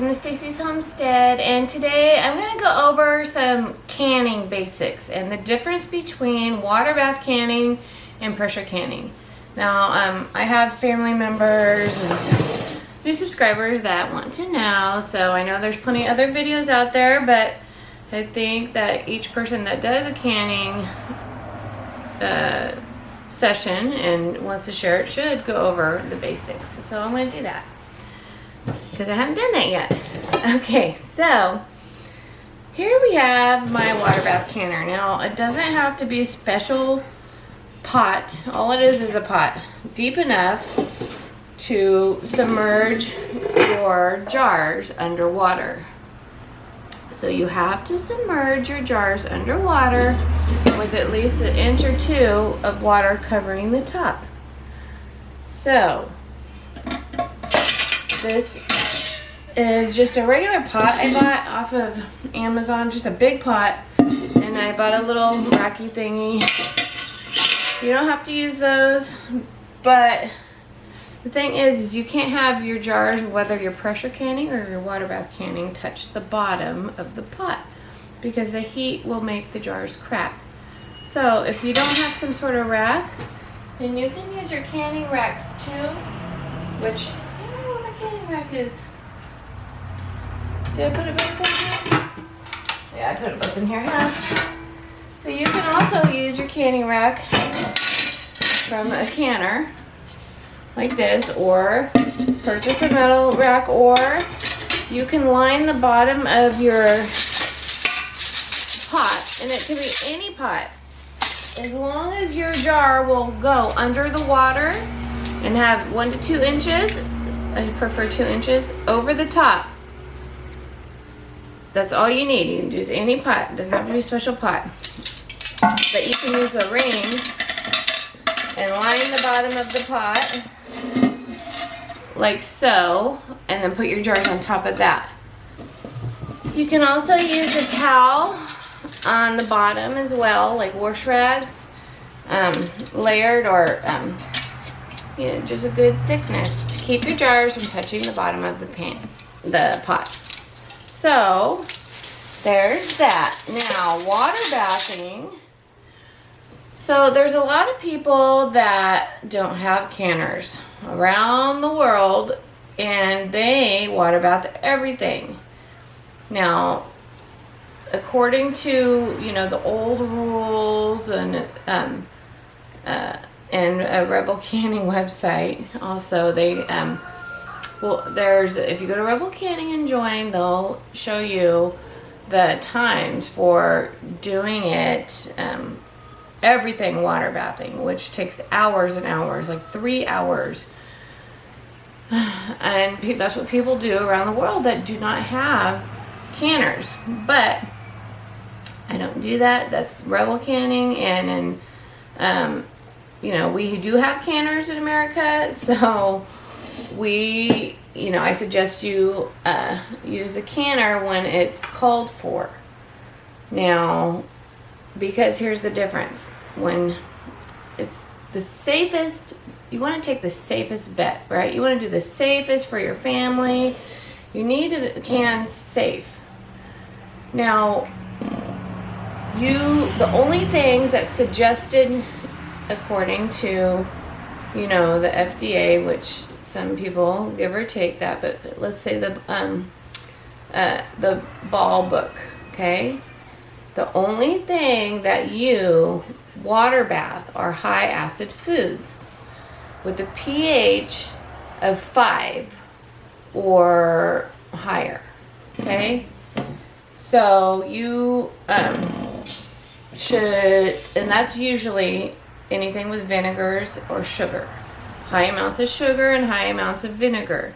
welcome to Stacy's Homestead, and today I'm going to go over some canning basics and the difference between water bath canning and pressure canning. Now I have family members and new subscribers that want to know, so I know there's plenty of other videos out there, but I think that each person that does a canning session and wants to share it should go over the basics. So I'm going to do that because I haven't done that yet. Okay, so here we have my water bath canner. Now it doesn't have to be a special pot. All it is a pot deep enough to submerge your jars underwater. So you have to submerge your jars underwater with at least 1 inch or 2 of water covering the top. So this is just a regular pot I bought off of Amazon, just a big pot, and I bought a little racky thingy. You don't have to use those, but the thing is you can't have your jars, whether you're pressure canning or your water bath canning, touch the bottom of the pot because the heat will make the jars crack. So if you don't have some sort of rack, then you can use your canning racks too, which I don't know what my canning rack is. Did I put it both in here? Yeah, I put it both in here, huh? So you can also use your canning rack from a canner like this, or purchase a metal rack, or you can line the bottom of your pot, and it can be any pot. As long as your jar will go under the water and have 1 to 2 inches, I prefer 2 inches, over the top. That's all you need. You can use any pot. It doesn't have to be a special pot. But you can use the rings and line the bottom of the pot like so, and then put your jars on top of that. You can also use a towel on the bottom as well, like wash rags, layered, or just a good thickness to keep your jars from touching the bottom of the pot. So there's that. Now water bathing. So there's a lot of people that don't have canners around the world, and they water bath everything. Now, according to the old rules and a Rebel Canning website, also they if you go to Rebel Canning and join, they'll show you the times for doing it. Everything water bathing, which takes hours and hours, like 3 hours. And that's what people do around the world that do not have canners. But I don't do that. That's Rebel Canning, and we do have canners in America, so I suggest you use a canner when it's called for. Now, because here's the difference. When it's the safest, you want to take the safest bet, right? You want to do the safest for your family. You need to can safe. Now, the only things that's suggested according to, the FDA, which some people give or take that, but let's say the ball book, okay? The only thing that you water bath are high acid foods with a pH of 5 or higher, okay? So you should, and that's usually anything with vinegars or sugar. High amounts of sugar and high amounts of vinegar,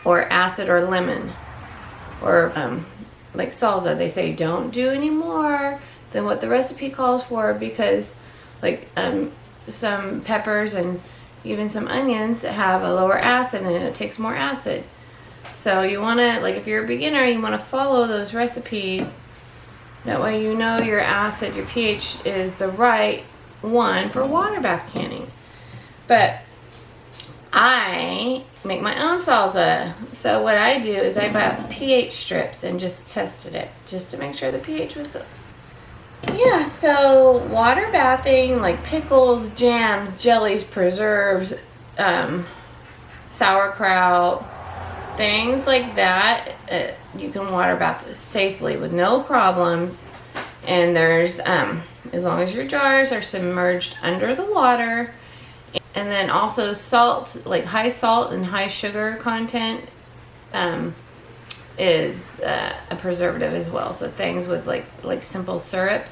or acid or lemon, or like salsa. They say don't do any more than what the recipe calls for, because like some peppers and even some onions have a lower acid and it takes more acid. So you want to, like, if you're a beginner, you want to follow those recipes. That way your acid, your pH is the right one for water bath canning. But I make my own salsa. So what I do is I bought pH strips and just tested it just to make sure the pH was. Yeah, so water bathing, like pickles, jams, jellies, preserves, sauerkraut, things like that, you can water bath safely with no problems. And there's, as long as your jars are submerged under the water. And then also salt, like high salt and high sugar content, is a preservative as well. So things with like simple syrup,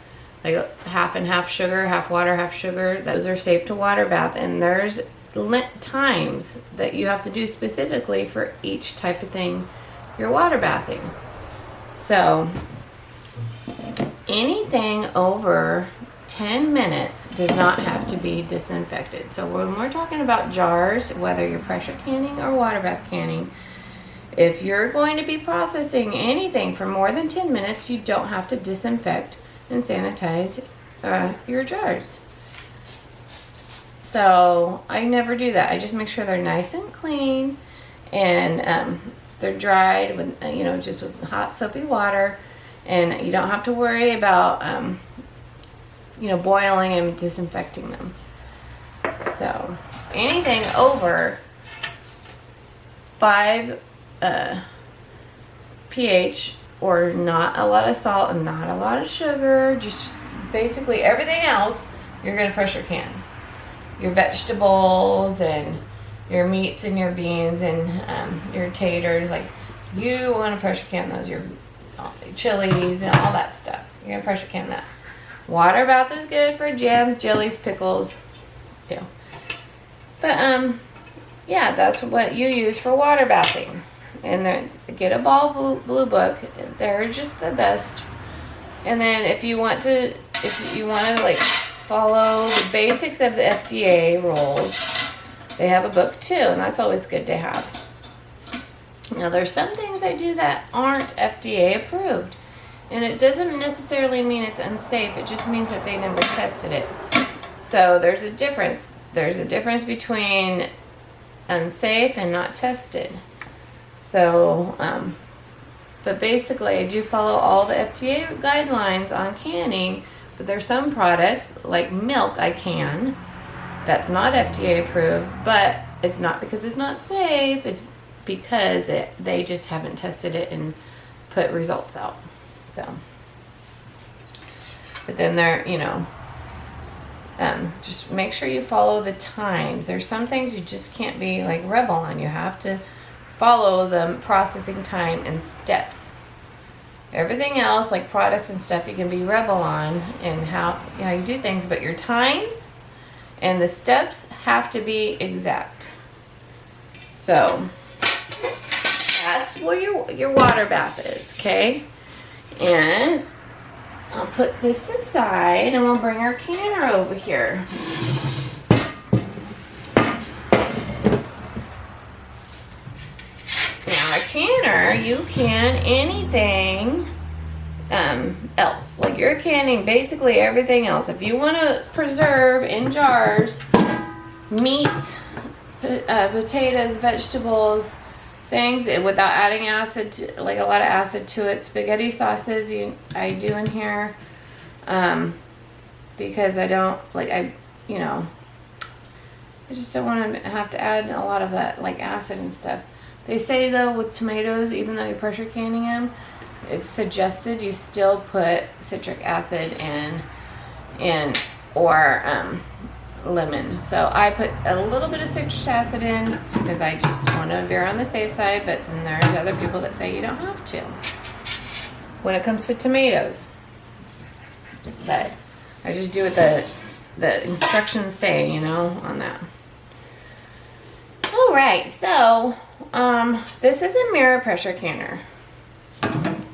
like half and half sugar, half water, half sugar, those are safe to water bath. And there's times that you have to do specifically for each type of thing you're water bathing. So anything over 10 minutes does not have to be disinfected. So when we're talking about jars, whether you're pressure canning or water bath canning, if you're going to be processing anything for more than 10 minutes, you don't have to disinfect and sanitize your jars. So I never do that. I just make sure they're nice and clean, and they're dried with, just with hot soapy water, and you don't have to worry about boiling and disinfecting them. So anything over 5 pH, or not a lot of salt and not a lot of sugar, just basically everything else, you're going to pressure can. Your vegetables and your meats and your beans and your taters, like you want to pressure can those, your chilies and all that stuff. You're going to pressure can that. Water bath is good for jams, jellies, pickles too. But yeah, that's what you use for water bathing. And then get a Ball Blue Book. They're just the best. And then if you want to like follow the basics of the FDA rules, they have a book too, and that's always good to have. Now there's some things I do that aren't FDA approved. And it doesn't necessarily mean it's unsafe. It just means that they never tested it. So there's a difference. There's a difference between unsafe and not tested. So, but basically I do follow all the FDA guidelines on canning, but there's some products like milk I can that's not FDA approved, but it's not because it's not safe. It's because they just haven't tested it and put results out. So, but then just make sure you follow the times. There's some things you just can't be like rebel on. You have to follow the processing time and steps. Everything else, like products and stuff, you can be rebel on and how you do things, but your times and the steps have to be exact. So that's where your water bath is, okay? And I'll put this aside and we'll bring our canner over here. Now a canner, you can anything else. Like you're canning basically everything else. If you want to preserve in jars meats, potatoes, vegetables, things without adding acid, like a lot of acid to it. Spaghetti sauces I do in here, because I don't like, I just don't want to have to add a lot of that like acid and stuff. They say though with tomatoes, even though you're pressure canning them, it's suggested you still put citric acid or lemon. So I put a little bit of citric acid in because I just want to veer on the safe side, but then there's other people that say you don't have to when it comes to tomatoes. But I just do what the instructions say, on that. All right, so this is a mirror pressure canner,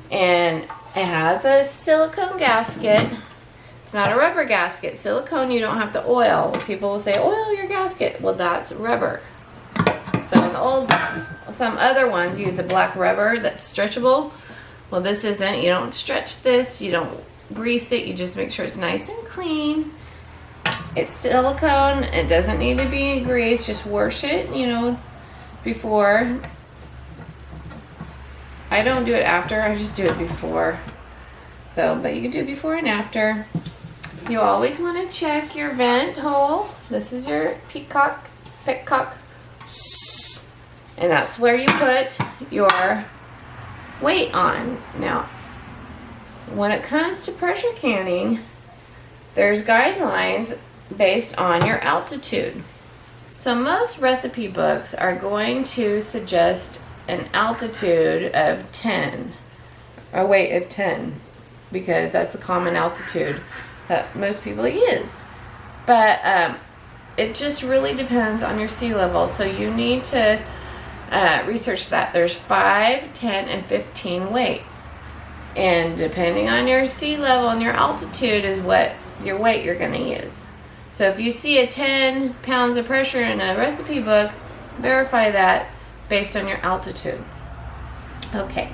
and it has a silicone gasket. It's not a rubber gasket. Silicone you don't have to oil. People will say, oil your gasket. Well, that's rubber. So some other ones use the black rubber that's stretchable. Well, this isn't. You don't stretch this. You don't grease it. You just make sure it's nice and clean. It's silicone. It doesn't need to be greased. Just wash it, you know, before. I don't do it after. I just do it before. So, but you can do it before and after. You always want to check your vent hole. This is your petcock. And that's where you put your weight on. Now, when it comes to pressure canning, there's guidelines based on your altitude. So most recipe books are going to suggest an altitude of 10, or weight of 10, because that's the common altitude that most people use. But it just really depends on your sea level. So you need to research that. There's 5, 10, and 15 weights. And depending on your sea level and your altitude is what your weight you're going to use. So if you see a 10 pounds of pressure in a recipe book, verify that based on your altitude. Okay,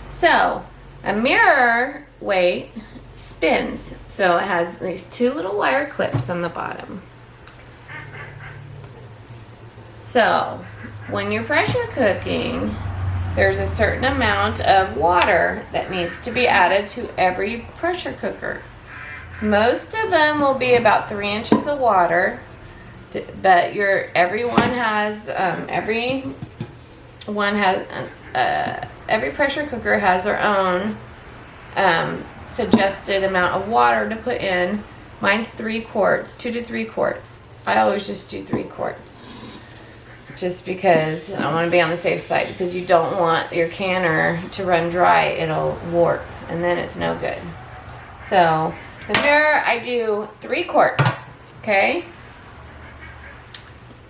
so a mirror weight spins. So it has these 2 little wire clips on the bottom. So when you're pressure cooking, there's a certain amount of water that needs to be added to every pressure cooker. Most of them will be about 3 inches of water, but every pressure cooker has their own suggested amount of water to put in. Mine's 3 quarts, 2 to 3 quarts. I always just do 3 quarts. Just because I want to be on the safe side, because you don't want your canner to run dry. It'll warp and then it's no good. So the mirror, I do 3 quarts, okay?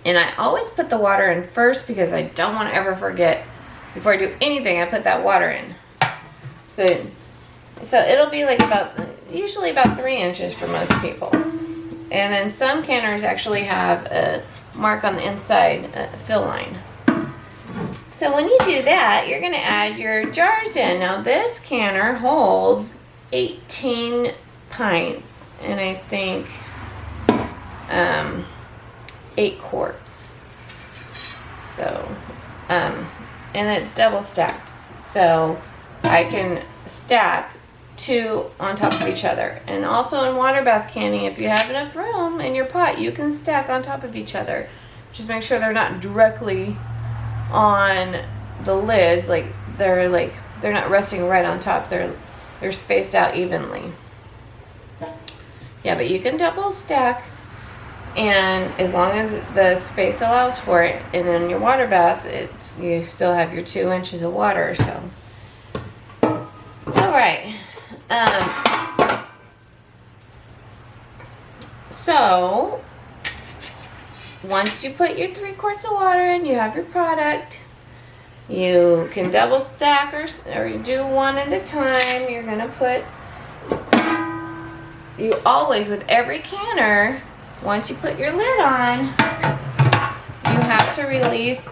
And I always put the water in first because I don't want to ever forget. Before I do anything, I put that water in. So it'll be like usually about 3 inches for most people. And then some canners actually have a mark on the inside, a fill line. So when you do that, you're going to add your jars in. Now this canner holds 18 pints and I think 8 quarts. So and it's double stacked, so I can stack 2 on top of each other. And also in water bath canning, if you have enough room in your pot, you can stack on top of each other. Just make sure they're not directly on the lids, they're not resting right on top. They're spaced out evenly. Yeah, but you can double stack, and as long as the space allows for it. And in your water bath, you still have your 2 inches of water. So, all right. So once you put your 3 quarts of water in, you have your product. You can double stack or do one at a time. You're gonna put, you always, with every canner, once you put your lid on, you have to release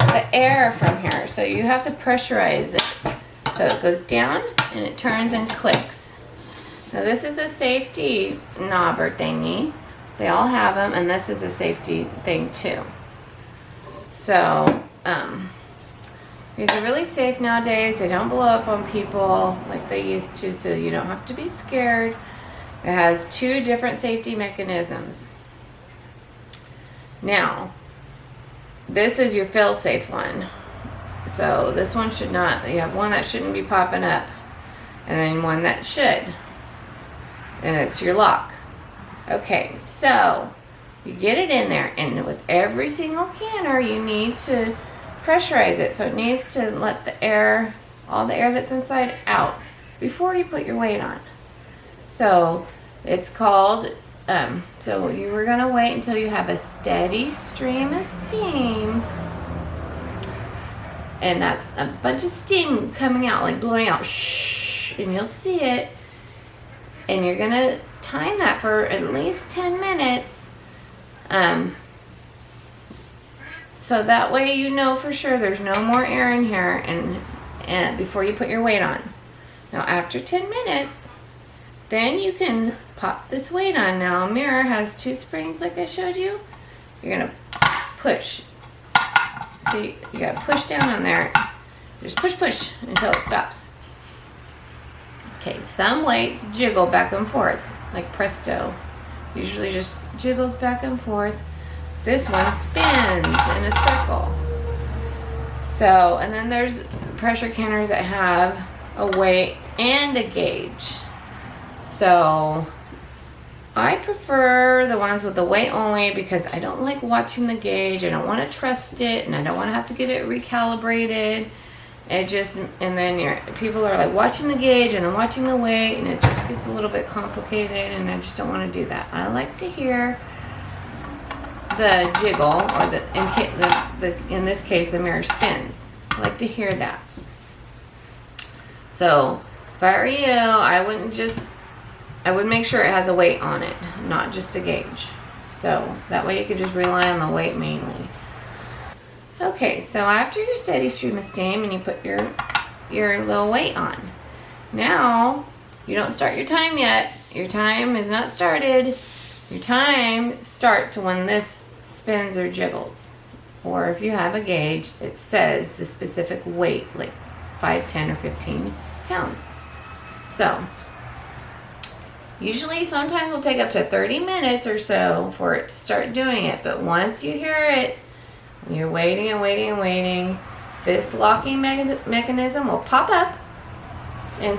the air from here. So you have to pressurize it. So it goes down and it turns and clicks. Now this is a safety knobber thingy. They all have them, and this is a safety thing too. So these are really safe nowadays. They don't blow up on people like they used to, so you don't have to be scared. It has 2 different safety mechanisms. Now, this is your fail-safe one. So this one should not, you have one that shouldn't be popping up, and then one that should. And it's your lock. Okay, so you get it in there, and with every single canner, you need to pressurize it. So it needs to let the air, all the air that's inside, out before you put your weight on. So it's called, so you were gonna wait until you have a steady stream of steam. And that's a bunch of steam coming out, like blowing out, shh, and you'll see it. And you're gonna time that for at least 10 minutes. So that way you know for sure there's no more air in here, and before you put your weight on. Now after 10 minutes, Then you can pop this weight on. Now a mirror has 2 springs like I showed you. You're gonna push. See, you gotta push down on there. Just push until it stops. Okay, some weights jiggle back and forth, like presto. Usually just jiggles back and forth. This one spins in a circle. So, and then there's pressure canners that have a weight and a gauge. So, I prefer the ones with the weight only because I don't like watching the gauge. I don't want to trust it, and I don't want to have to get it recalibrated. And then people are like watching the gauge and then watching the weight, and it just gets a little bit complicated, and I just don't want to do that. I like to hear the jiggle, or in this case the mirror spins. I like to hear that. So if I were you, I would make sure it has a weight on it, not just a gauge. So that way you could just rely on the weight mainly. Okay, so after your steady stream of steam and you put your little weight on, now you don't start your time yet. Your time is not started. Your time starts when this spins or jiggles. Or if you have a gauge, it says the specific weight, like 5, 10, or 15 pounds. So usually sometimes it'll take up to 30 minutes or so for it to start doing it. But once you hear it, you're waiting and waiting and waiting, this locking mechanism will pop up. And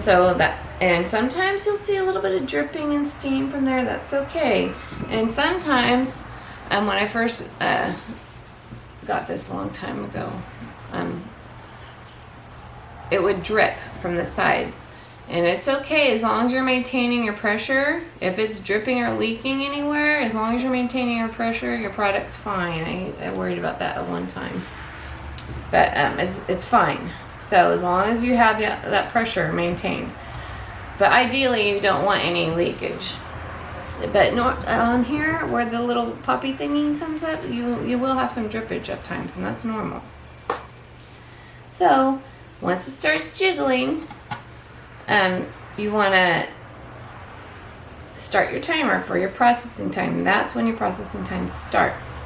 sometimes you'll see a little bit of dripping and steam from there. That's okay. And sometimes, when I first got this a long time ago, it would drip from the sides. And it's okay as long as you're maintaining your pressure. If it's dripping or leaking anywhere, as long as you're maintaining your pressure, your product's fine. I worried about that at one time. But it's fine. So as long as you have that pressure maintained. But ideally, you don't want any leakage. But on here, where the little poppy thingy comes up, you will have some drippage at times, and that's normal. So once it starts jiggling, you want to start your timer for your processing time. That's when your processing time starts.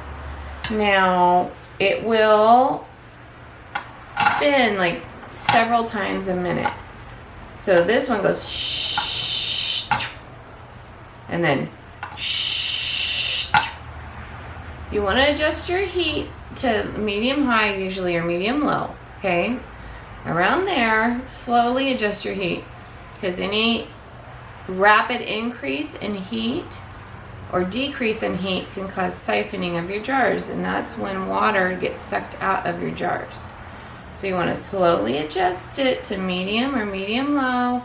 Now, it will spin like several times a minute. So this one goes shh, and then shh. You want to adjust your heat to medium high usually, or medium low, okay? Around there, slowly adjust your heat, because any rapid increase in heat or decrease in heat can cause siphoning of your jars, and that's when water gets sucked out of your jars. So you want to slowly adjust it to medium or medium low,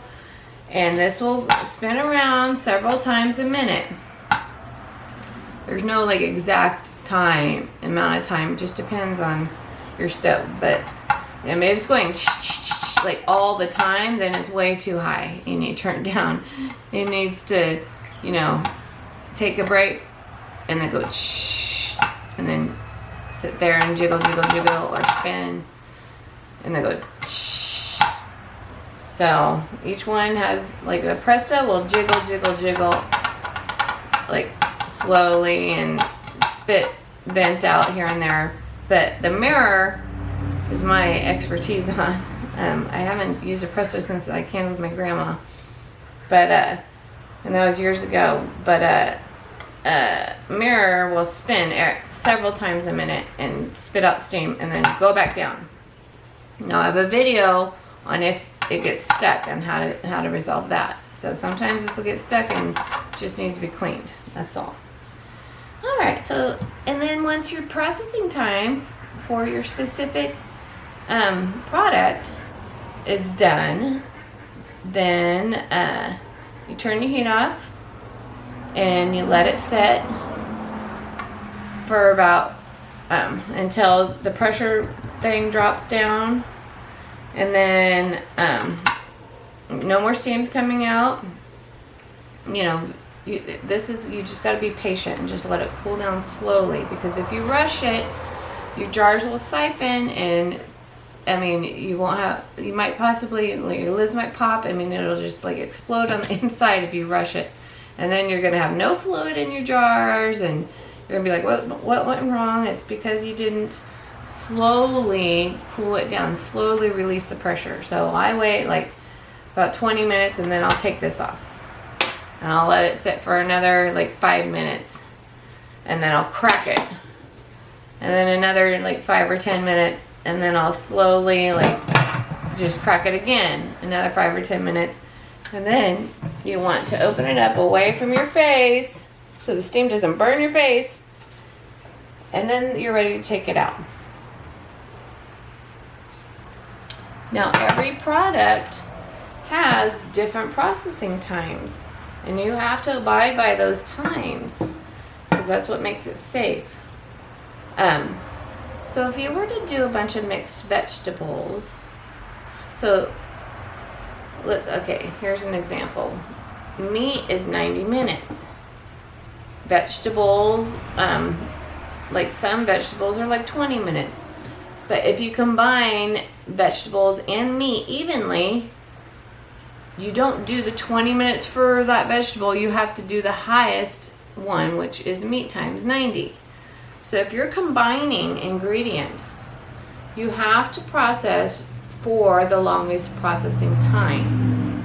and this will spin around several times a minute. There's no like exact amount of time, it just depends on your stove. But if it's going like all the time, then it's way too high. You need to turn it down. It needs to, take a break and then go and then sit there and jiggle or spin and then go So each one has like a presto will jiggle like slowly and spit vent out here and there. But the mirror is my expertise on. I haven't used a presto since I can with my grandma, but and that was years ago. But mirror will spin several times a minute and spit out steam and then go back down. Now I have a video on if it gets stuck and how to resolve that. So sometimes this will get stuck and just needs to be cleaned. That's all. All right. So and then once your processing time for your specific product is done, then you turn your heat off and you let it set for about until the pressure thing drops down, and then no more steam's coming out. You just got to be patient and just let it cool down slowly, because if you rush it, your jars will siphon and I mean, you won't have, you might possibly, like, your lids might pop. I mean, it'll just like explode on the inside if you rush it. And then you're gonna have no fluid in your jars, and you're gonna be like, what went wrong? It's because you didn't slowly cool it down, slowly release the pressure. So I wait like about 20 minutes, and then I'll take this off. And I'll let it sit for another like 5 minutes. And then I'll crack it. And then another like 5 or 10 minutes, and then I'll slowly like just crack it again, another 5 or 10 minutes. And then you want to open it up away from your face so the steam doesn't burn your face. And then you're ready to take it out. Now every product has different processing times, and you have to abide by those times because that's what makes it safe. So if you were to do a bunch of mixed vegetables, so okay, here's an example. Meat is 90 minutes. Vegetables, like some vegetables are like 20 minutes. But if you combine vegetables and meat evenly, you don't do the 20 minutes for that vegetable. You have to do the highest one, which is meat times 90. So if you're combining ingredients, you have to process for the longest processing time.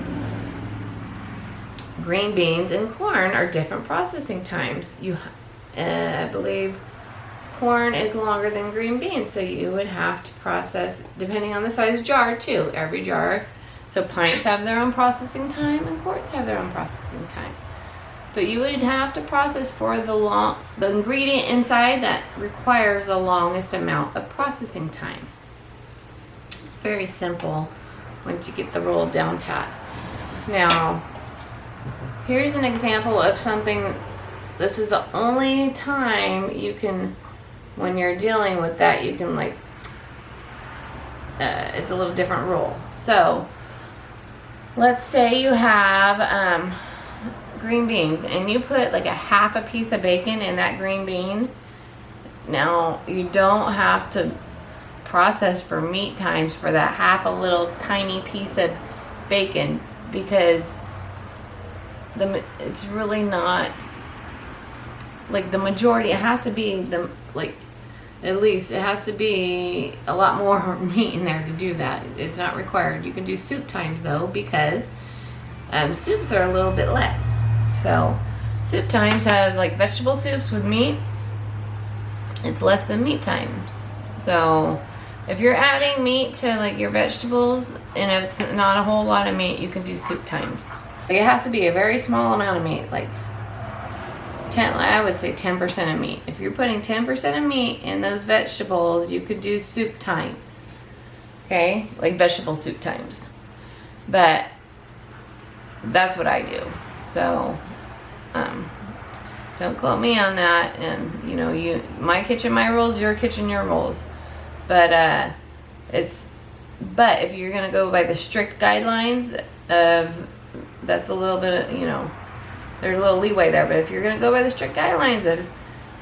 Green beans and corn are different processing times. I believe corn is longer than green beans, so you would have to process, depending on the size jar too. Every jar, so pints have their own processing time and quarts have their own processing time. But you would have to process for the ingredient inside that requires the longest amount of processing time. It's very simple once you get the roll down pat. Now, here's an example of something. This is the only time you can, when you're dealing with that, you can like, it's a little different rule. So, let's say you have green beans and you put like a half a piece of bacon in that green bean. Now you don't have to process for meat times for that half a little tiny piece of bacon, because it's really not like the majority. It has to be at least it has to be a lot more meat in there to do that. It's not required. You can do soup times though, because soups are a little bit less. So soup times have like vegetable soups with meat. It's less than meat times. So if you're adding meat to like your vegetables, and if it's not a whole lot of meat, you can do soup times. It has to be a very small amount of meat, like I would say 10% of meat. If you're putting 10% of meat in those vegetables, you could do soup times. Okay, like vegetable soup times. But that's what I do. So don't quote me on that. And you know, my kitchen, my rules, your kitchen, your rules. But but if you're gonna go by the strict guidelines of, that's a little bit, you know, there's a little leeway there. But if you're gonna go by the strict guidelines of,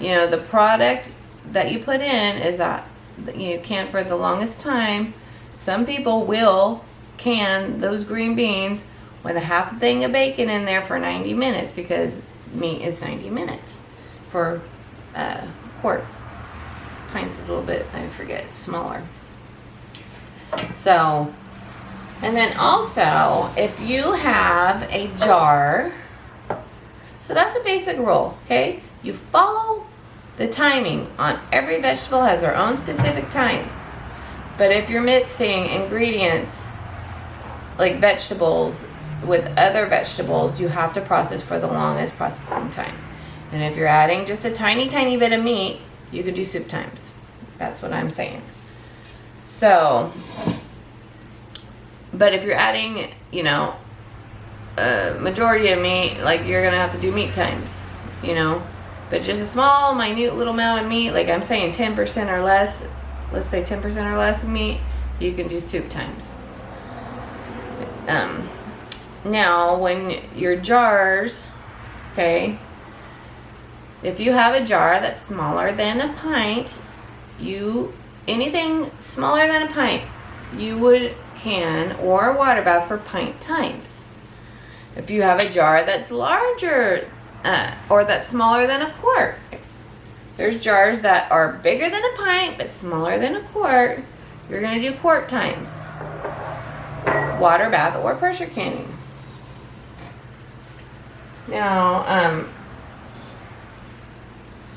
you know, the product that you put in is that you can for the longest time. Some people will can those green beans with a half thing of bacon in there for 90 minutes, because meat is 90 minutes for quarts. Pints is a little bit, I forget, smaller. So, and then also, if you have a jar, so that's a basic rule, okay? You follow the timing on every vegetable, has their own specific times. But if you're mixing ingredients like vegetables with other vegetables, you have to process for the longest processing time. And if you're adding just a tiny, tiny bit of meat, you could do soup times. That's what I'm saying. So, but if you're adding, you know, a majority of meat, like you're gonna have to do meat times, you know. But just a small, minute little amount of meat, like I'm saying 10% or less, let's say 10% or less of meat, you can do soup times. Now, when your jars, okay, if you have a jar that's smaller than a pint, anything smaller than a pint, you can or water bath for pint times. If you have a jar that's larger or that's smaller than a quart, there's jars that are bigger than a pint but smaller than a quart. You're going to do quart times. Water bath or pressure canning. Now,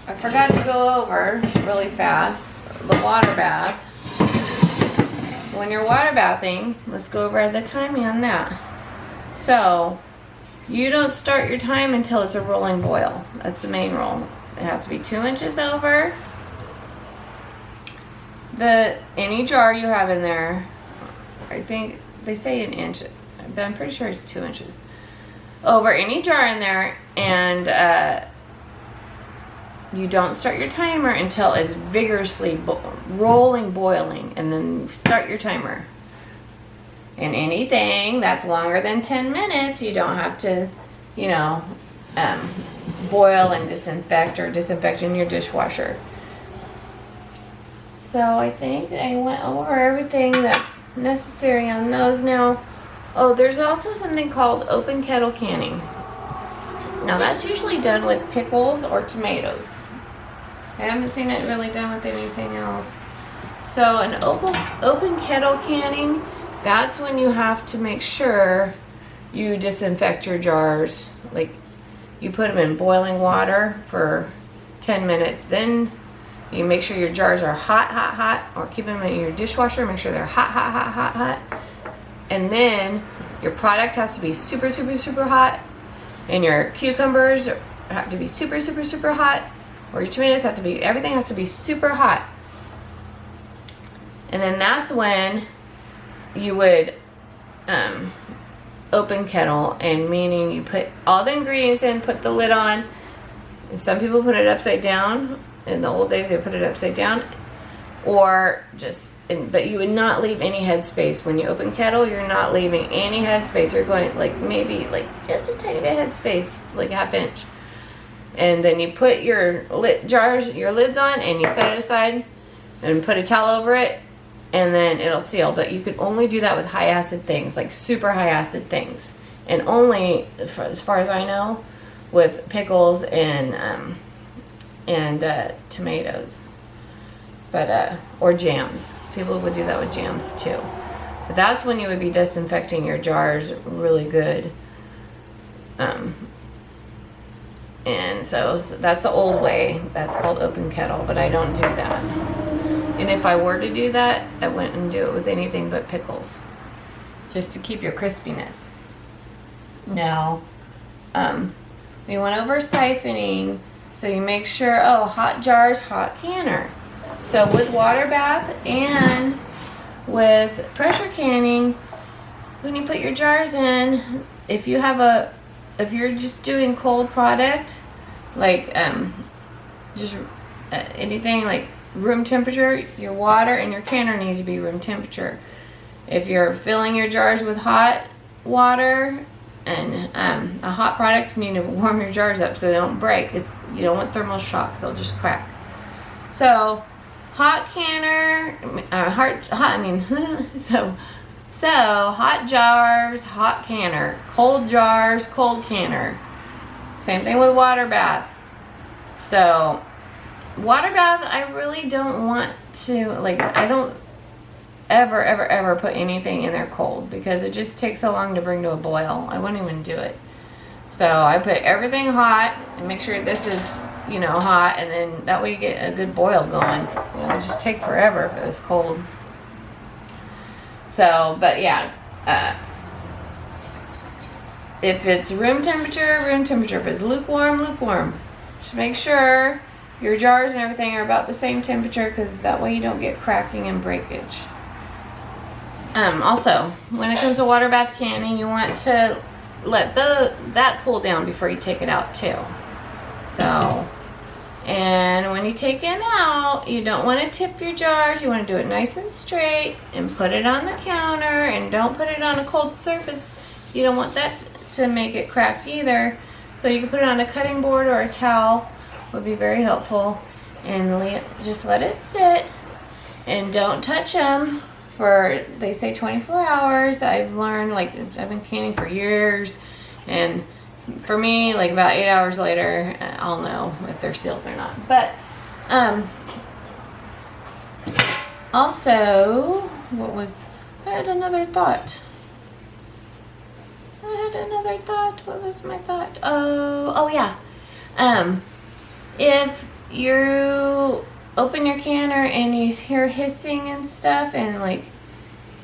I forgot to go over really fast the water bath. When you're water bathing, let's go over the timing on that. So, you don't start your time until it's a rolling boil. That's the main rule. It has to be 2 inches over any jar you have in there. I think they say an inch, but I'm pretty sure it's 2 inches over any jar in there, and you don't start your timer until it's vigorously boiling, and then you start your timer. And anything that's longer than 10 minutes, you don't have to, boil and disinfect or disinfect in your dishwasher. So I think I went over everything that's necessary on those now. Oh, there's also something called open kettle canning. Now that's usually done with pickles or tomatoes. I haven't seen it really done with anything else. So an open kettle canning, that's when you have to make sure you disinfect your jars. Like, you put them in boiling water for 10 minutes. Then you make sure your jars are hot, or keep them in your dishwasher. Make sure they're hot. And then your product has to be super hot. And your cucumbers have to be super hot. Or your tomatoes have to be, everything has to be super hot. And then that's when you would open kettle, and meaning you put all the ingredients in, put the lid on. And some people put it upside down. In the old days, they put it upside down, or just. But you would not leave any headspace when you open kettle. You're not leaving any headspace. You're going maybe just a tiny bit of headspace, like ½ inch. And then you put your lids on, and you set it aside, and put a towel over it, and then it'll seal. But you could only do that with high acid things, like super high acid things, and only, as far as I know, with pickles and tomatoes, but or jams. People would do that with jams too. But that's when you would be disinfecting your jars really good. And so that's the old way. That's called open kettle, but I don't do that. And if I were to do that, I wouldn't do it with anything but pickles, just to keep your crispiness. Now, we went over siphoning, so you make sure, hot jars, hot canner. So with water bath and with pressure canning, when you put your jars in, if you're just doing cold product, like anything like room temperature, your water and your canner needs to be room temperature. If you're filling your jars with hot water and a hot product, you need to warm your jars up so they don't break. You don't want thermal shock; they'll just crack. So hot canner, so hot jars, hot canner. Cold jars, cold canner. Same thing with water bath. So water bath, I really don't want to, I don't ever put anything in there cold, because it just takes so long to bring to a boil. I wouldn't even do it. So I put everything hot and make sure this is, hot, and then that way you get a good boil going. It would just take forever if it was cold. So, but yeah, if it's room temperature. If it's lukewarm. Just make sure your jars and everything are about the same temperature, because that way you don't get cracking and breakage. Also, when it comes to water bath canning, you want to let that cool down before you take it out too. So, and when you take it out, you don't want to tip your jars. You want to do it nice and straight and put it on the counter, and don't put it on a cold surface. You don't want that to make it crack either. So you can put it on a cutting board or a towel, would be very helpful. And just let it sit, and don't touch them. for, they say 24 hours. I've learned, like, I've been canning for years, and for me, like about 8 hours later, I'll know if they're sealed or not. But also, I had another thought. What was my thought? Oh yeah. If you open your canner and you hear hissing and stuff, and like,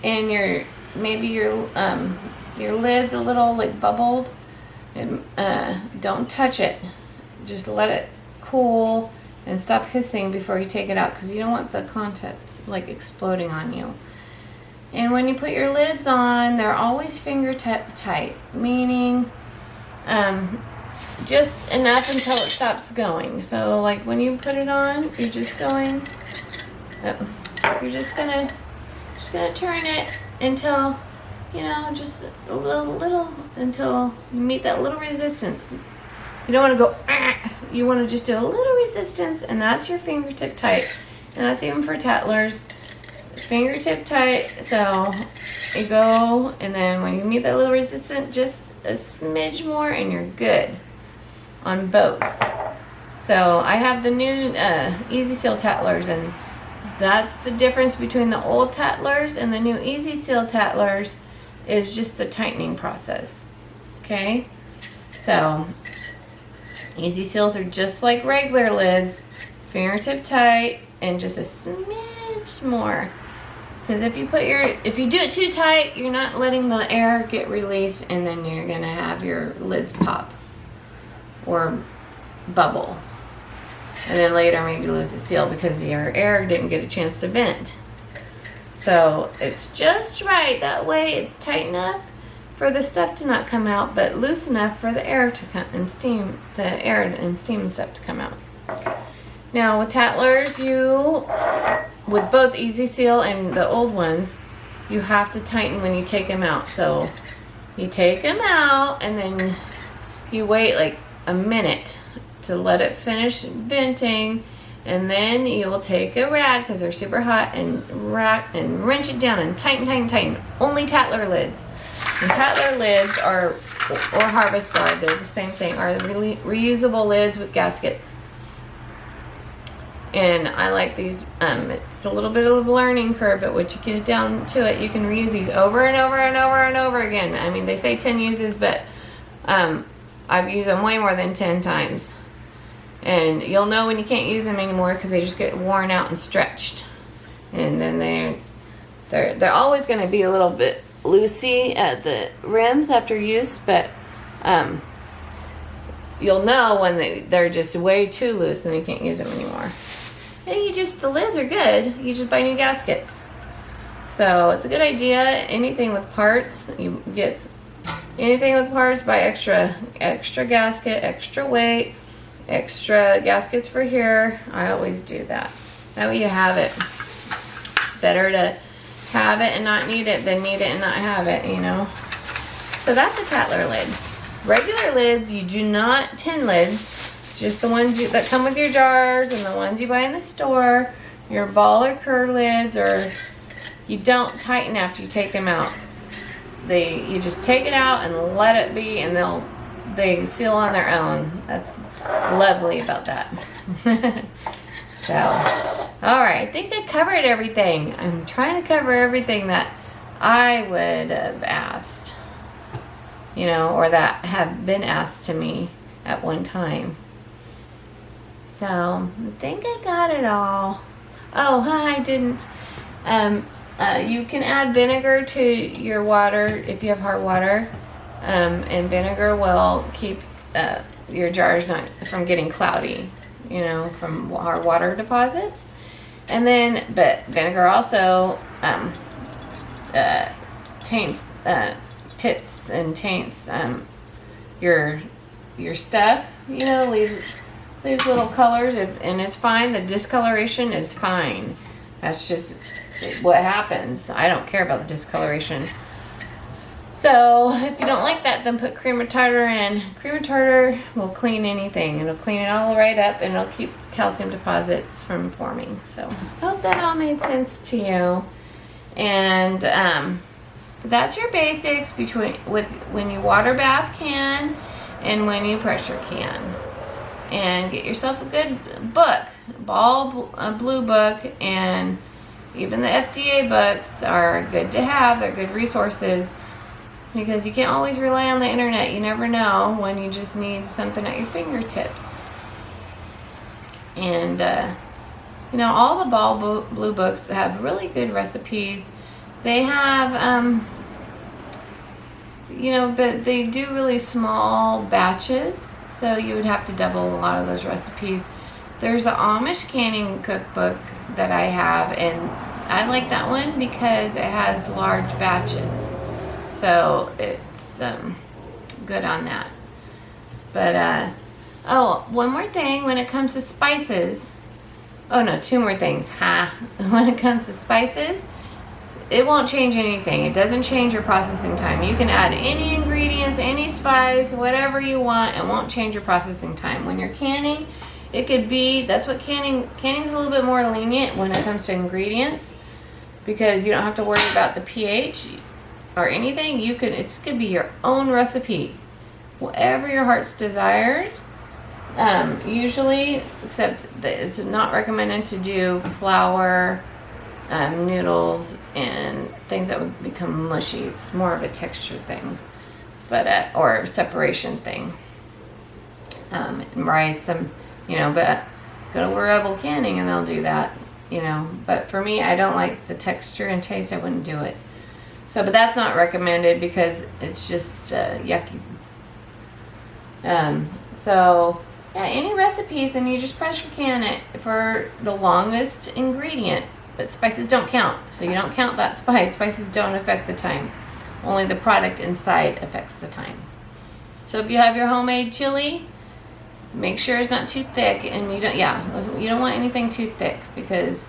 and maybe your lid's a little like bubbled, don't touch it. Just let it cool and stop hissing before you take it out, because you don't want the contents like exploding on you. And when you put your lids on, they're always fingertip tight, meaning just enough until it stops going. So like when you put it on, you're just going, you're just gonna turn it until, you know, just a little until you meet that little resistance. You don't want to go, you want to just do a little resistance, and that's your fingertip tight. And that's even for Tattlers. Fingertip tight, so you go, and then when you meet that little resistance, just a smidge more and you're good on both. So I have the new Easy Seal Tattlers, and that's the difference between the old Tattlers and the new Easy Seal Tattlers, is just the tightening process. Okay, so Easy Seals are just like regular lids, fingertip tight and just a smidge more. Because if you do it too tight, you're not letting the air get released, and then you're gonna have your lids pop or bubble, and then later maybe lose the seal because your air didn't get a chance to vent. So it's just right that way. It's tight enough for the stuff to not come out, but loose enough for the air to come and steam, and stuff to come out. Now with Tattlers, with both Easy Seal and the old ones, you have to tighten when you take them out. So you take them out, and then you wait like a minute to let it finish venting, and then you will take a rag, because they're super hot, and wrench it down and tighten. Only Tattler lids. And Tattler lids or Harvest Guard, they're the same thing, are the reusable lids with gaskets. And I like these. It's a little bit of a learning curve, but once you get it down to it, you can reuse these over and over again. I mean, they say 10 uses, but I've used them way more than 10 times. And you'll know when you can't use them anymore, because they just get worn out and stretched. And then they're always going to be a little bit loosey at the rims after use, but you'll know when they're just way too loose and you can't use them anymore. And the lids are good. You just buy new gaskets. So it's a good idea. Anything with parts, you get anything with parts, buy extra gasket, extra weight, extra gaskets for here. I always do that. That way you have it. Better to have it and not need it than need it and not have it, you know. So that's a Tattler lid. Regular lids, you do not, tin lids, just the ones that come with your jars and the ones you buy in the store, your ball or cur lids, or you don't tighten after you take them out. You just take it out and let it be, and they seal on their own. That's lovely about that. So, all right, I think I covered everything. I'm trying to cover everything that I would have asked, you know, or that have been asked to me at one time. So, I think I got it all. Oh, I didn't. You can add vinegar to your water if you have hard water, and vinegar will keep your jars from getting cloudy, you know, from our water deposits. And then, but vinegar also taints, pits and taints your stuff, you know, leaves little colors, and it's fine. The discoloration is fine. That's just what happens. I don't care about the discoloration. So if you don't like that, then put cream of tartar in. Cream of tartar will clean anything. It'll clean it all right up, and it'll keep calcium deposits from forming. So I hope that all made sense to you. And that's your basics when you water bath can and when you pressure can. And get yourself a good book, a blue book, and even the FDA books are good to have. They're good resources because you can't always rely on the internet. You never know when you just need something at your fingertips. And all the blue books have really good recipes. They have but they do really small batches, so you would have to double a lot of those recipes. There's the Amish canning cookbook that I have, and I like that one because it has large batches, so it's good on that. But one more thing when it comes to spices. Oh no, two more things. When it comes to spices, it won't change anything. It doesn't change your processing time. You can add any ingredients, any spice, whatever you want. It won't change your processing time. When you're canning, that's what canning's a little bit more lenient when it comes to ingredients, because you don't have to worry about the pH or anything. It could be your own recipe, whatever your heart's desired. Usually, except that it's not recommended to do flour, noodles, and things that would become mushy. It's more of a texture thing, or separation thing. And rice, but go to Rebel Canning and they'll do that, But for me, I don't like the texture and taste. I wouldn't do it. But that's not recommended because it's just yucky. Any recipes, and you just pressure can it for the longest ingredient. But spices don't count, so you don't count that spice. Spices don't affect the time. Only the product inside affects the time. So if you have your homemade chili, make sure it's not too thick, and you don't want anything too thick because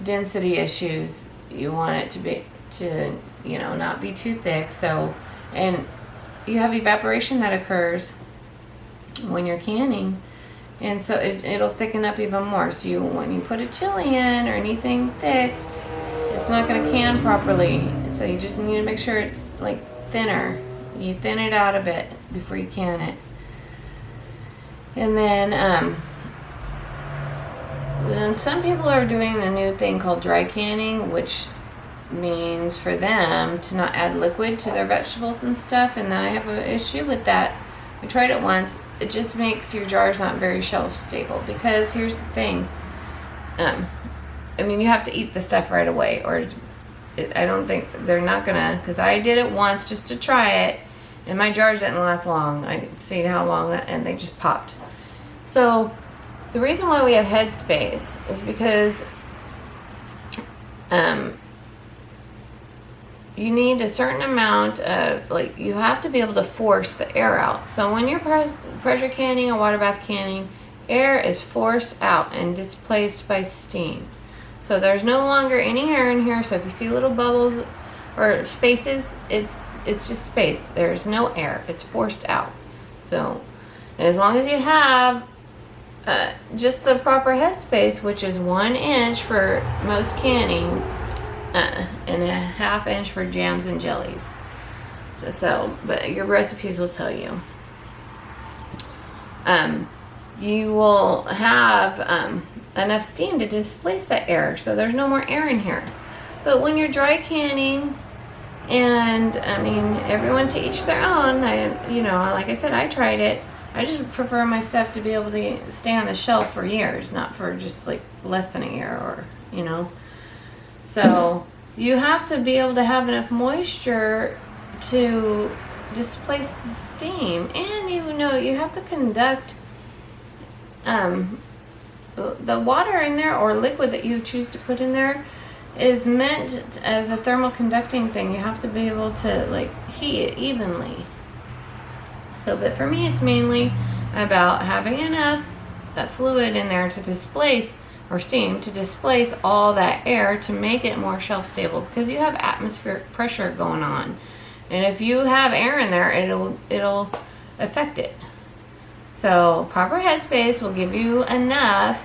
density issues. You want it to not be too thick. So, and you have evaporation that occurs when you're canning, and so it'll thicken up even more. So when you put a chili in or anything thick, it's not going to can properly. So you just need to make sure it's like thinner. You thin it out a bit before you can it. And then some people are doing the new thing called dry canning, which means for them to not add liquid to their vegetables and stuff, and I have an issue with that. I tried it once. It just makes your jars not very shelf stable, because here's the thing. You have to eat the stuff right away, or I don't think they're not gonna, because I did it once just to try it, and my jars didn't last long. I seen how long, and they just popped. So the reason why we have headspace is because you need a certain amount of, you have to be able to force the air out. So when you're pressure canning or water bath canning, air is forced out and displaced by steam. So there's no longer any air in here. So if you see little bubbles or spaces, it's just space. There's no air. It's forced out. So, and as long as you have just the proper headspace, which is 1 inch for most canning, and a 1/2 inch for jams and jellies. So, but your recipes will tell you. You will have enough steam to displace that air, so there's no more air in here. But when you're dry canning, and everyone to each their own. Like I said, I tried it. I just prefer my stuff to be able to stay on the shelf for years, not for just less than a year, or So you have to be able to have enough moisture to displace the steam, and you have to conduct the water in there, or liquid that you choose to put in there, is meant as a thermal conducting thing. You have to be able to heat it evenly. So, but for me, it's mainly about having enough fluid in there to displace, or steam to displace all that air, to make it more shelf stable, because you have atmospheric pressure going on, and if you have air in there, it'll affect it. So proper headspace will give you enough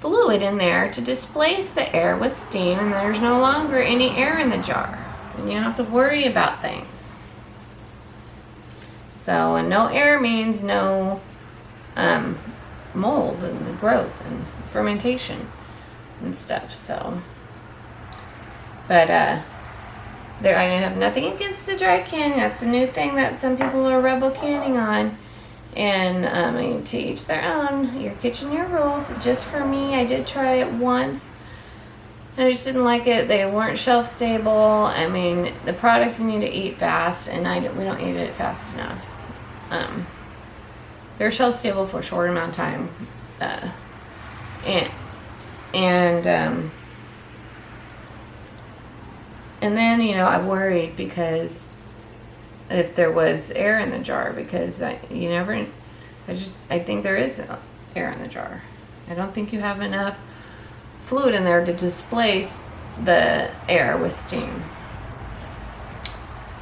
fluid in there to displace the air with steam, and there's no longer any air in the jar. And you don't have to worry about things. So, and no air means no mold and the growth and fermentation and stuff. So, but there, I have nothing against the dry canning. That's a new thing that some people are rebel canning on. And I mean, to each their own. Your kitchen, your rules. Just for me, I did try it once, and I just didn't like it. They weren't shelf stable. I mean, the product you need to eat fast, and we don't eat it fast enough. They're shelf stable for a short amount of time, and then, you know, I worried because if there was air in the jar, because I think there is air in the jar. I don't think you have enough fluid in there to displace the air with steam.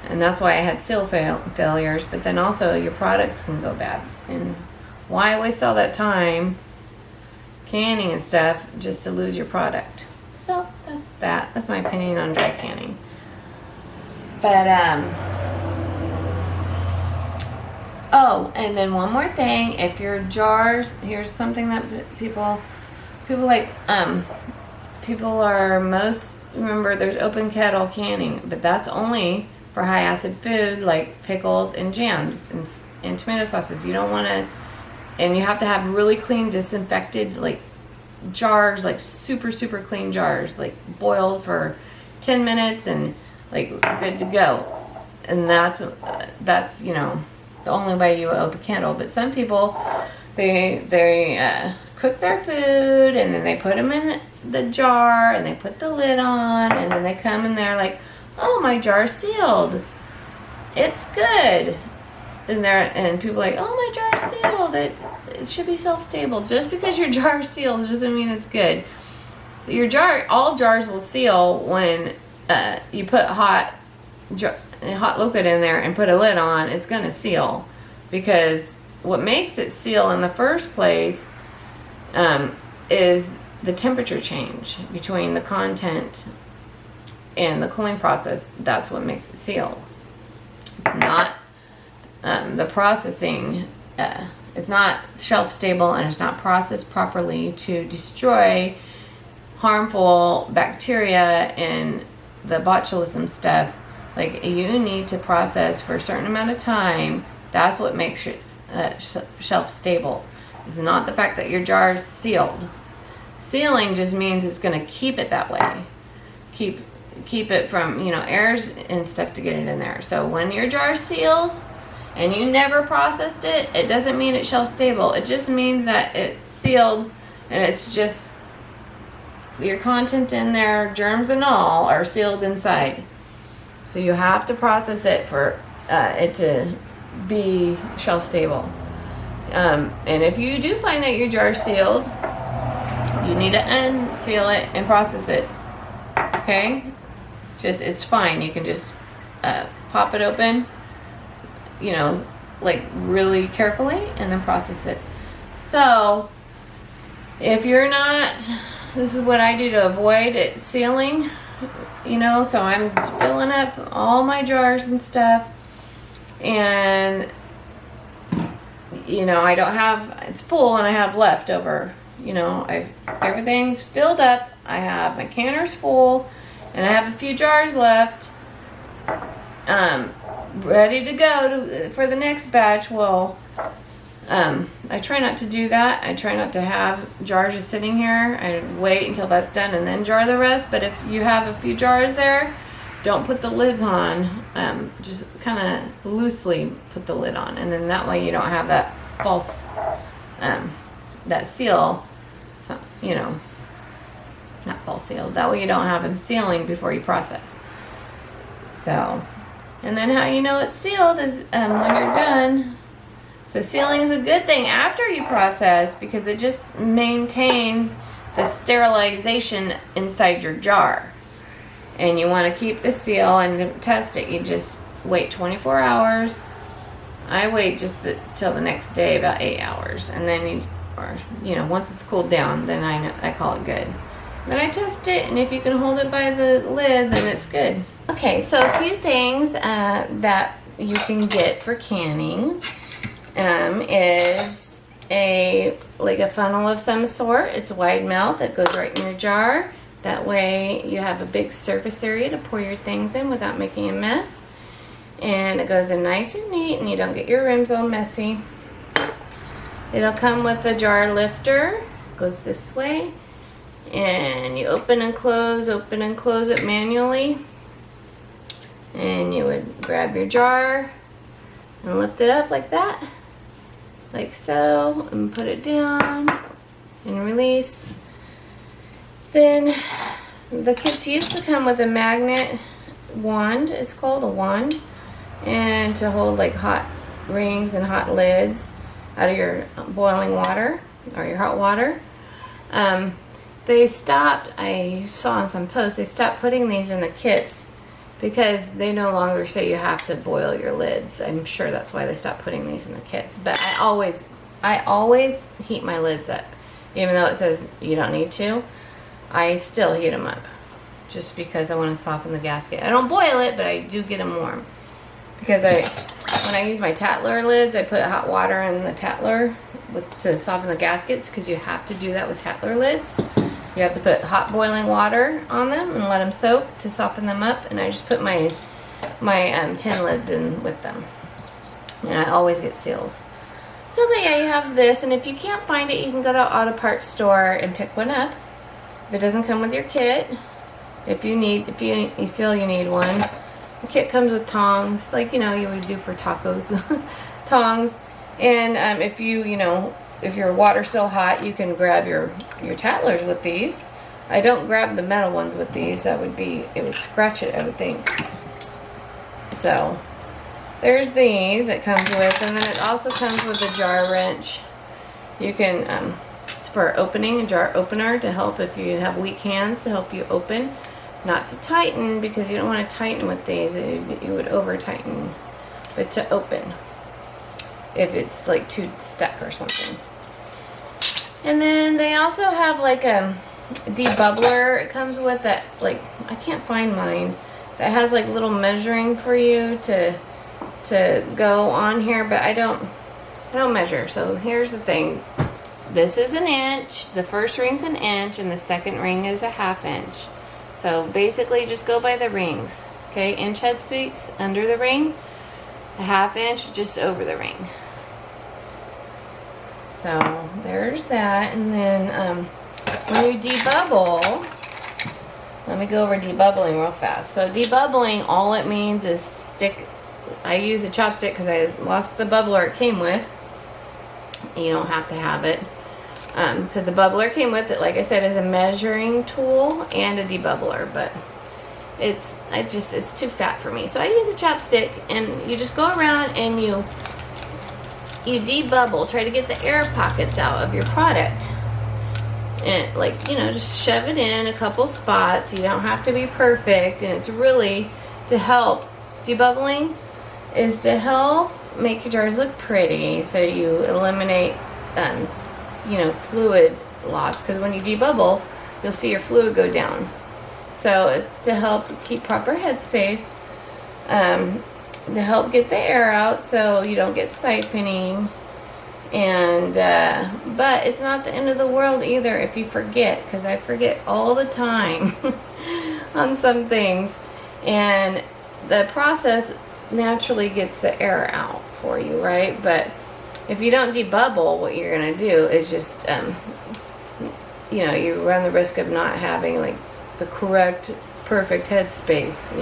And that's why I had seal failures, but then also your products can go bad. And why waste all that time canning and stuff just to lose your product? So that's that. That's my opinion on dry canning. But oh, and then one more thing. If your jars, here's something that people like, people are most, remember there's open kettle canning, but that's only for high acid food like pickles and jams and tomato sauces. You don't want to, and you have to have really clean, disinfected, like jars, like super clean jars, like boiled for 10 minutes and like good to go. And that's you know, the only way you open a kettle. But some people, they cook their food and then they put them in the jar and they put the lid on, and then they come in there like, oh, my jar's sealed, it's good. And people are like, oh, my jar's sealed, it should be shelf-stable. Just because your jar's sealed doesn't mean it's good. Your jar, all jars will seal when you put hot liquid in there and put a lid on. It's going to seal, because what makes it seal in the first place is the temperature change between the content and the cooling process. That's what makes it seal. It's not the processing. It's not shelf stable, and it's not processed properly to destroy harmful bacteria and the botulism stuff. Like, you need to process for a certain amount of time. That's what makes it shelf stable. It's not the fact that your jar is sealed. Sealing just means it's going to keep it that way. Keep it from, you know, air and stuff to get it in there. So when your jar seals and you never processed it, it doesn't mean it's shelf stable. It just means that it's sealed, and it's just your content in there, germs and all, are sealed inside. So you have to process it for it to be shelf stable. And if you do find that your jar is sealed, you need to unseal it and process it. Okay? It's fine. You can just pop it open, you know, like really carefully, and then process it. So if you're not, this is what I do to avoid it sealing, you know. So I'm filling up all my jars and stuff, and you know, I don't have, it's full and I have leftover, you know, everything's filled up. I have my canners full, and I have a few jars left, ready to go for the next batch. Well, I try not to do that. I try not to have jars just sitting here. I wait until that's done and then jar the rest. But if you have a few jars there, don't put the lids on. Just kind of loosely put the lid on, and then that way you don't have that false, that seal, so, you know, not false seal. That way you don't have them sealing before you process. So, and then how you know it's sealed is when you're done. So sealing is a good thing after you process, because it just maintains the sterilization inside your jar. And you want to keep the seal and test it. You just wait 24 hours. I wait just till the next day, about 8 hours, and then or, you know, once it's cooled down, then I call it good. Then I test it, and if you can hold it by the lid, then it's good. Okay, so a few things that you can get for canning is a funnel of some sort. It's a wide mouth that goes right in your jar. That way you have a big surface area to pour your things in without making a mess. And it goes in nice and neat, and you don't get your rims all messy. It'll come with a jar lifter. It goes this way. And you open and close it manually. And you would grab your jar and lift it up like that. Like so. And put it down. And release. Then the kits used to come with a magnet wand. It's called a wand. And to hold like hot rings and hot lids out of your boiling water or your hot water. They stopped, I saw on some posts, they stopped putting these in the kits because they no longer say you have to boil your lids. I'm sure that's why they stopped putting these in the kits. But I always heat my lids up. Even though it says you don't need to, I still heat them up just because I want to soften the gasket. I don't boil it, but I do get them warm. Because when I use my Tattler lids, I put hot water in the Tattler to soften the gaskets, because you have to do that with Tattler lids. You have to put hot boiling water on them and let them soak to soften them up. And I just put my tin lids in with them. And I always get seals. So, but yeah, you have this. And if you can't find it, you can go to an auto parts store and pick one up. If it doesn't come with your kit, if you feel you need one, the kit comes with tongs, like, you know, you would do for tacos. Tongs. And if if your water's still hot, you can grab your Tattlers with these. I don't grab the metal ones with these. It would scratch it, I would think. So, there's these it comes with. And then it also comes with a jar wrench. You can, it's for opening, a jar opener to help if you have weak hands, to help you open. Not to tighten, because you don't want to tighten with these. You would over tighten. But to open, if it's like too stuck or something. And then they also have like a debubbler. It comes with that, like, I can't find mine, that has like little measuring for you to go on here, but I don't measure. So here's the thing. This is an inch. The first ring's an inch, and the second ring is a 1/2 inch. So basically just go by the rings. Okay, inch head speaks under the ring, a 1/2 inch just over the ring. So there's that. And then when you debubble, let me go over debubbling real fast. So debubbling, all it means is I use a chopstick because I lost the bubbler it came with. You don't have to have it. Because the bubbler came with it, like I said, is a measuring tool and a debubbler, but it's too fat for me. So I use a chopstick, and you just go around and you debubble. Try to get the air pockets out of your product. And just shove it in a couple spots. You don't have to be perfect, and it's really to help. Debubbling is to help make your jars look pretty, so you eliminate fluid loss, because when you debubble, you'll see your fluid go down. So it's to help keep proper headspace, to help get the air out so you don't get siphoning. And but it's not the end of the world either if you forget, because I forget all the time on some things, and the process naturally gets the air out for you, right? But if you don't debubble, what you're going to do is just, you run the risk of not having like the correct, perfect headspace,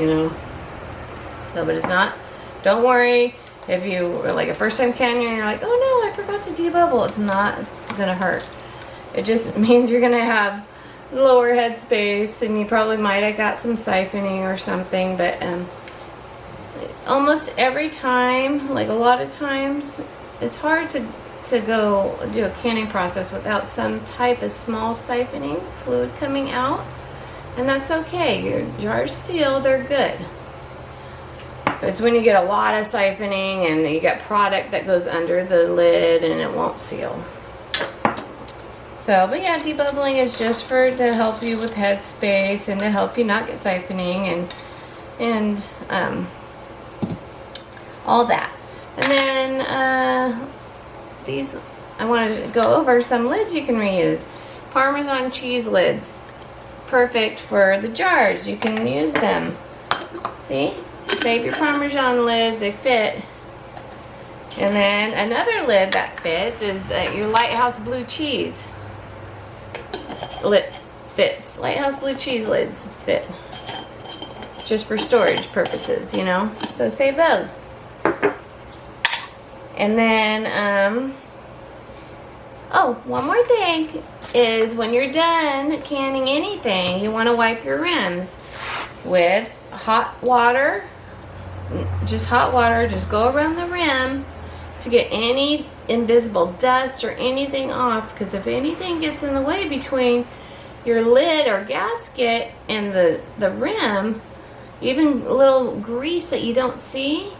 So, but it's not, don't worry if you are like a first time canyon and you're like, oh no, I forgot to debubble. It's not going to hurt. It just means you're going to have lower headspace, and you probably might have got some siphoning or something, but almost every time, like a lot of times, it's hard to go do a canning process without some type of small siphoning fluid coming out, and that's okay. Your jars seal, they're good. But it's when you get a lot of siphoning and you got product that goes under the lid and it won't seal. So, but yeah, debubbling is just to help you with headspace and to help you not get siphoning and all that. And then these, I wanted to go over some lids you can reuse. Parmesan cheese lids, perfect for the jars. You can use them. See? Save your Parmesan lids, they fit. And then another lid that fits is your Lighthouse blue cheese lid fits. Lighthouse blue cheese lids fit. Just for storage purposes, you know? So save those. And then, oh, one more thing is when you're done canning anything, you want to wipe your rims with hot water. Just hot water. Just go around the rim to get any invisible dust or anything off, because if anything gets in the way between your lid or gasket and the rim, even a little grease that you don't see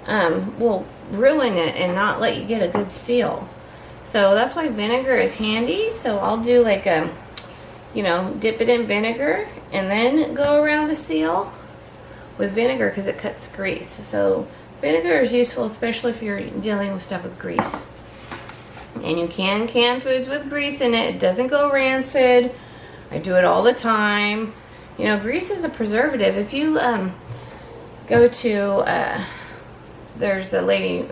will ruin it and not let you get a good seal. So that's why vinegar is handy. So I'll do like a, you know, dip it in vinegar and then go around the seal with vinegar because it cuts grease. So vinegar is useful, especially if you're dealing with stuff with grease. And you can can foods with grease in it. It doesn't go rancid. I do it all the time. You know, grease is a preservative. If you go to, there's a lady,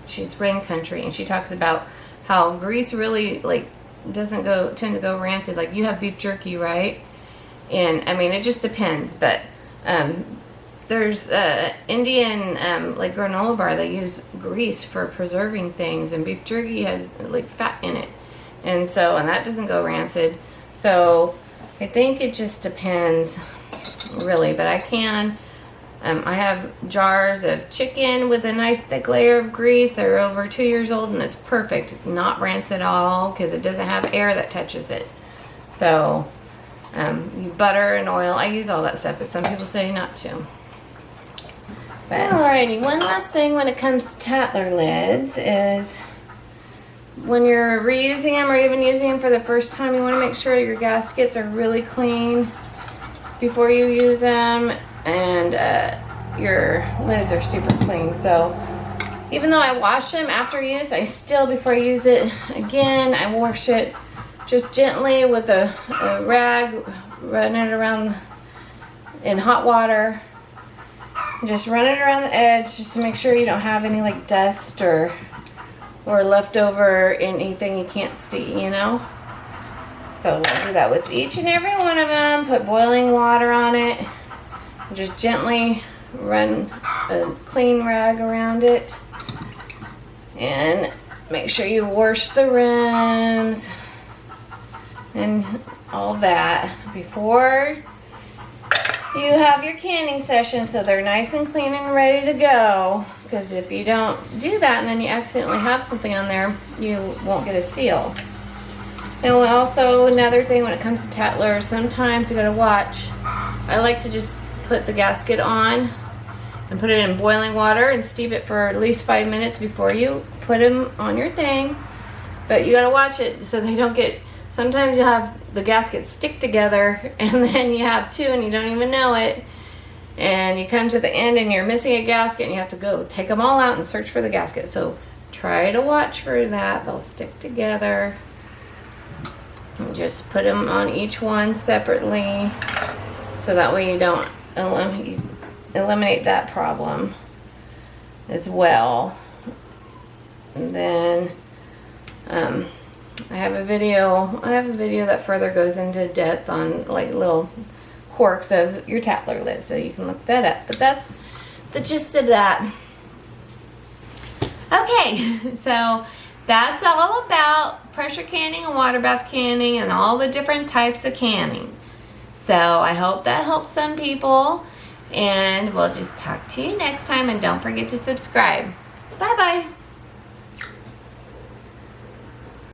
she's Rain Country, and she talks about how grease really like doesn't tend to go rancid. Like you have beef jerky, right? And I mean, it just depends, but there's Indian like granola bar, they use grease for preserving things, and beef jerky has like fat in it, and that doesn't go rancid. So I think it just depends really, but I have jars of chicken with a nice thick layer of grease. They're over 2 years old and it's perfect, not rancid at all because it doesn't have air that touches it. So butter and oil, I use all that stuff, but some people say not to. But alrighty, one last thing when it comes to Tattler lids is when you're reusing them or even using them for the first time, you want to make sure your gaskets are really clean before you use them, and your lids are super clean. So even though I wash them after use, I still, before I use it again, I wash it just gently with a rag, run it around in hot water. Just run it around the edge just to make sure you don't have any like dust or leftover anything you can't see, you know. So we'll do that with each and every one of them. Put boiling water on it. Just gently run a clean rag around it. And make sure you wash the rims and all that before you have your canning session, so they're nice and clean and ready to go. Because if you don't do that and then you accidentally have something on there, you won't get a seal. And also another thing when it comes to Tattler, sometimes you gotta watch. I like to just put the gasket on and put it in boiling water and steep it for at least 5 minutes before you put them on your thing. But you gotta watch it so they don't get, sometimes you have the gaskets stick together and then you have two and you don't even know it. And you come to the end and you're missing a gasket and you have to go take them all out and search for the gasket. So try to watch for that. They'll stick together. And just put them on each one separately so that way you don't eliminate that problem as well. And then I have a video that further goes into depth on like little quirks of your Tattler lid, so you can look that up. But that's the gist of that. Okay, so that's all about pressure canning and water bath canning and all the different types of canning. So I hope that helps some people, and we'll just talk to you next time, and don't forget to subscribe. Bye bye.